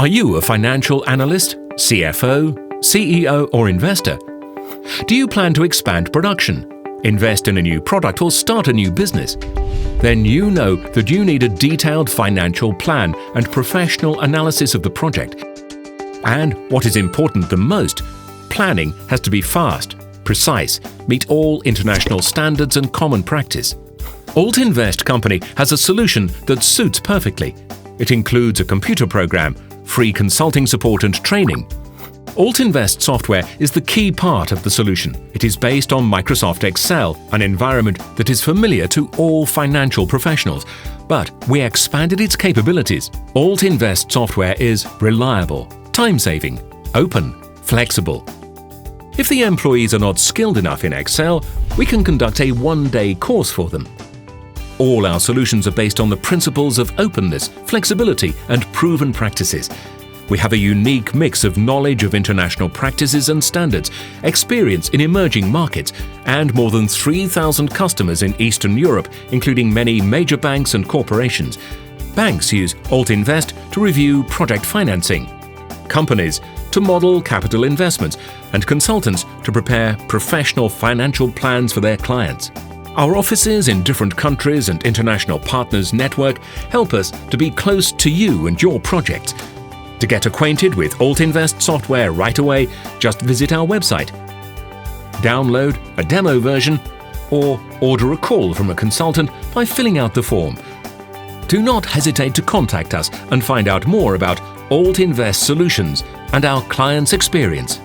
Are you a financial analyst, CFO, CEO or investor? Do you plan to expand production, invest in a new product or start a new business? Then you know that you need a detailed financial plan and professional analysis of the project. And what is important the most, planning has to be fast, precise, meet all international standards and common practice. Alt-Invest company has a solution that suits perfectly. It includes a computer program, free consulting support and training. Alt-Invest software is the key part of the solution. It is based on Microsoft Excel, an environment that is familiar to all financial professionals. But we expanded its capabilities. Alt-Invest software is reliable, time-saving, open, flexible. If the employees are not skilled enough in Excel, we can conduct a one-day course for them. All our solutions are based on the principles of openness, flexibility, and proven practices. We have a unique mix of knowledge of international practices and standards, experience in emerging markets, and more than 3,000 customers in Eastern Europe, including many major banks and corporations. Banks use Alt-Invest to review project financing, companies to model capital investments, and consultants to prepare professional financial plans for their clients. Our offices in different countries and international partners network help us to be close to you and your projects. To get acquainted with Alt-Invest software right away, just visit our website. Download a demo version or order a call from a consultant by filling out the form. Do not hesitate to contact us and find out more about Alt-Invest solutions and our clients' experience.